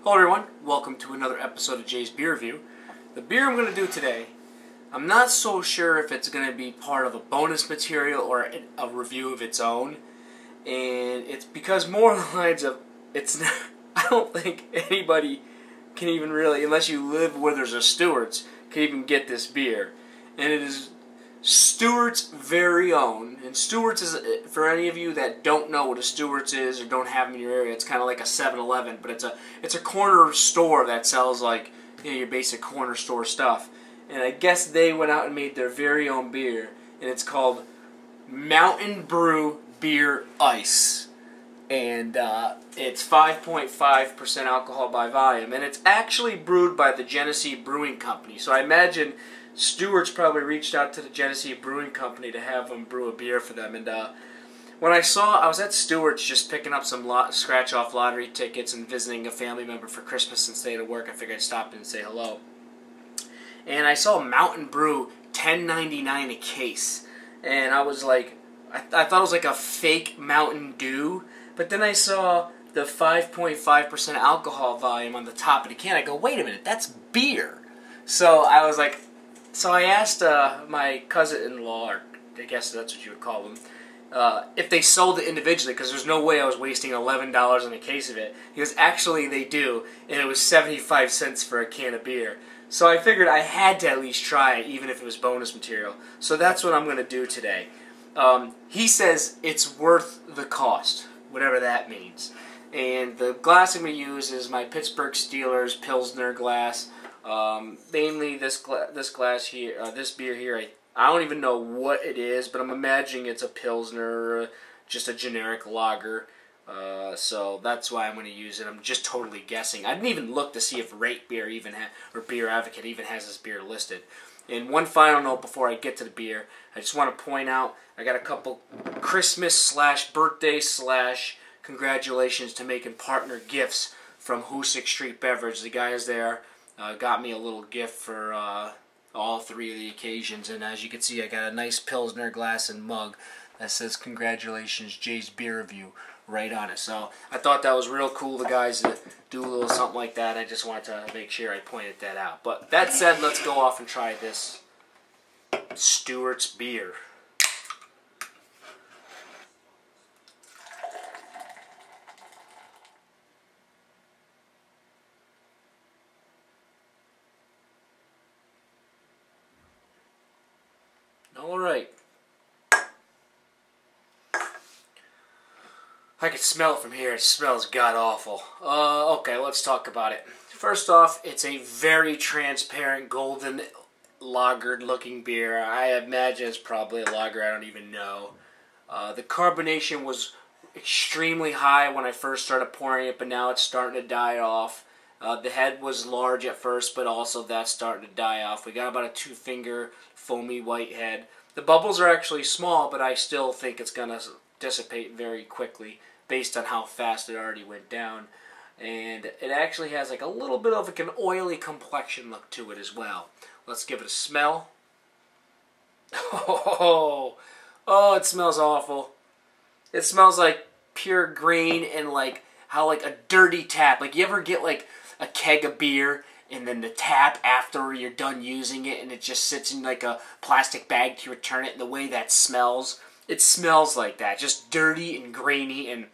Hello everyone, welcome to another episode of Jay's Beer Review. The beer I'm going to do today, I'm not so sure if it's going to be part of a bonus material or a review of its own. And it's because more on the lines of, it's not, I don't think anybody can even really, unless you live where there's a Stewart's, can even get this beer. And it is Stewart's very own. And Stewart's is, for any of you that don't know what a Stewart's is or don't have them in your area, it's kind of like a 7-Eleven, but it's a corner store that sells like, you know, your basic corner store stuff. And I guess they went out and made their very own beer, and it's called Mountain Brew Beer Ice. And it's 5.5% alcohol by volume, and it's actually brewed by the Genesee Brewing Company. So I imagine Stewart's probably reached out to the Genesee Brewing Company to have them brew a beer for them. And when I was at Stewart's just picking up some scratch-off lottery tickets and visiting a family member for Christmas and staying at work, I figured I'd stop in and say hello. And I saw Mountain Brew $10.99 a case, and I was like, I thought it was like a fake Mountain Dew, but then I saw the 5.5% alcohol volume on the top of the can. I go, wait a minute, that's beer. So I was like, so I asked my cousin-in-law, or I guess that's what you would call them, if they sold it individually, because there's no way I was wasting $11 on a case of it. He goes, actually they do, and it was 75 cents for a can of beer. So I figured I had to at least try it, even if it was bonus material. So that's what I'm going to do today. He says it's worth the cost, whatever that means. And the glass I'm going to use is my Pittsburgh Steelers Pilsner glass. Mainly this glass here, this beer here, I don't even know what it is, but I'm imagining it's a Pilsner, just a generic lager. So that's why I'm going to use it. I'm just totally guessing. I didn't even look to see if Rate Beer even or Beer Advocate even has this beer listed. And one final note before I get to the beer, I just want to point out I got a couple Christmas/birthday/ congratulations to making partner gifts from Hoosick Street Beverage. The guys there got me a little gift for all three of the occasions, and as you can see, I got a nice Pilsner glass and mug that says congratulations Jay's Beer Review right on it. So I thought that was real cool, the guys to do a little something like that. I just wanted to make sure I pointed that out. But that said, let's go off and try this Stewart's beer. Alright. I can smell it from here. It smells god-awful. Okay, let's talk about it. First off, it's a very transparent, golden, lagered-looking beer. I imagine it's probably a lager. I don't even know. The carbonation was extremely high when I first started pouring it, but now it's starting to die off. The head was large at first, but also that's starting to die off. We got about a 2-finger foamy white head. The bubbles are actually small, but I still think it's going to dissipate very quickly based on how fast it already went down. And it actually has like a little bit of like an oily complexion look to it as well. Let's give it a smell. Oh, it smells awful. It smells like pure grain and like how like a dirty tap. Like you ever get like a keg of beer and then the tap after you're done using it and it just sits in like a plastic bag to return it, and the way that smells, it smells like that. Just dirty and grainy and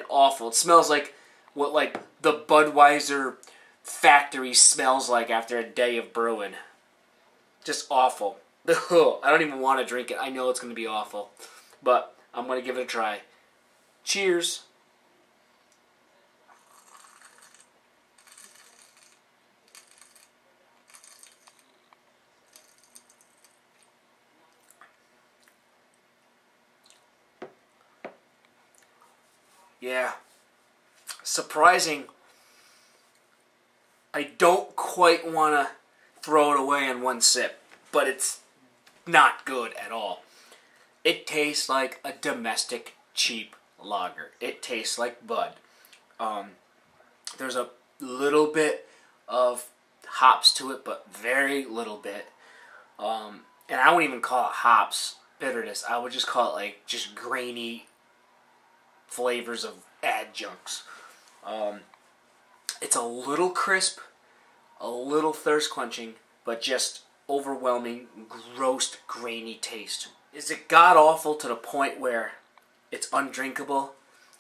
awful. It smells like what like the Budweiser factory smells like after a day of brewing. Just awful. I don't even want to drink it. I know it's going to be awful. But I'm going to give it a try. Cheers. Yeah. Surprising. I don't quite want to throw it away in one sip, but it's not good at all. It tastes like a domestic cheap lager. It tastes like Bud. There's a little bit of hops to it, but very little bit. And I wouldn't even call it hops bitterness. I would just call it like just grainy flavors of adjuncts. It's a little crisp, a little thirst quenching, but just overwhelming, gross, grainy taste. Is it god awful to the point where it's undrinkable?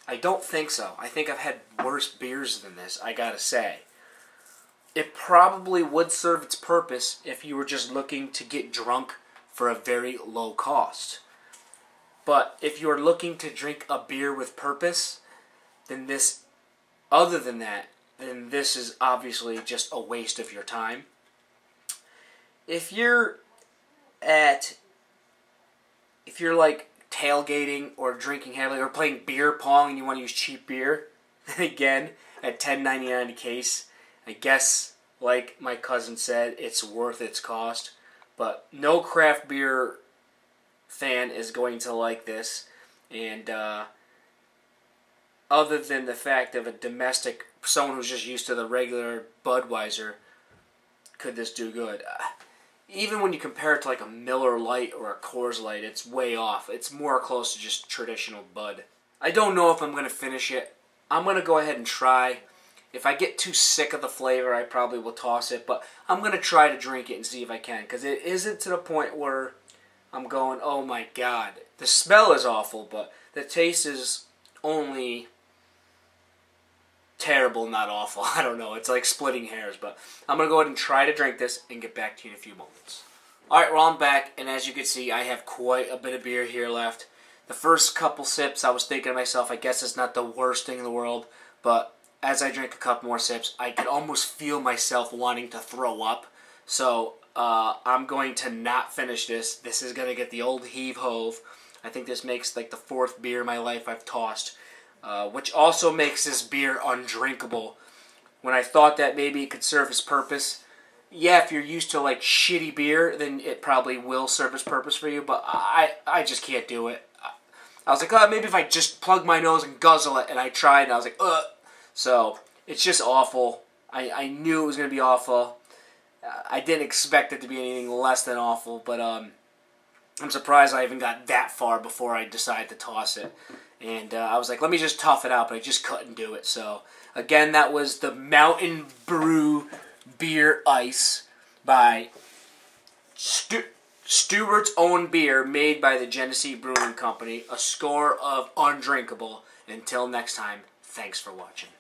I don't think so. I think I've had worse beers than this, I gotta say. It probably would serve its purpose if you were just looking to get drunk for a very low cost. But if you're looking to drink a beer with purpose, then this, other than that, then this is obviously just a waste of your time. If you're like tailgating or drinking heavily or playing beer pong and you want to use cheap beer, then again, at $10.99 a case, I guess, like my cousin said, it's worth its cost. But no craft beer fan is going to like this. And other than the fact of a domestic, someone who's just used to the regular Budweiser, could this do good? Even when you compare it to like a Miller Lite or a Coors Light, it's way off. It's more close to just traditional Bud. I don't know if I'm going to finish it. I'm going to go ahead and try. If I get too sick of the flavor, I probably will toss it. But I'm going to try to drink it and see if I can. Because it isn't to the point where I'm going, oh my god. The smell is awful, but the taste is only terrible, not awful. I don't know. It's like splitting hairs. But I'm going to go ahead and try to drink this and get back to you in a few moments. Alright, well, I'm back. And as you can see, I have quite a bit of beer here left. The first couple sips, I was thinking to myself, I guess it's not the worst thing in the world. But as I drink a couple more sips, I could almost feel myself wanting to throw up. So I'm going to not finish this. This is going to get the old heave-hove. I think this makes like the 4th beer in my life I've tossed. Which also makes this beer undrinkable. When I thought that maybe it could serve its purpose. Yeah, if you're used to like shitty beer, then it probably will serve its purpose for you. But I just can't do it. I was like, oh, maybe if I just plug my nose and guzzle it. And I tried and I was like, ugh. So, it's just awful. I knew it was going to be awful. I didn't expect it to be anything less than awful, but I'm surprised I even got that far before I decided to toss it. And I was like, let me just tough it out, but I just couldn't do it. So, again, that was the Mountain Brew Beer Ice by Stewart's Own Beer, made by the Genesee Brewing Company. A score of undrinkable. Until next time, thanks for watching.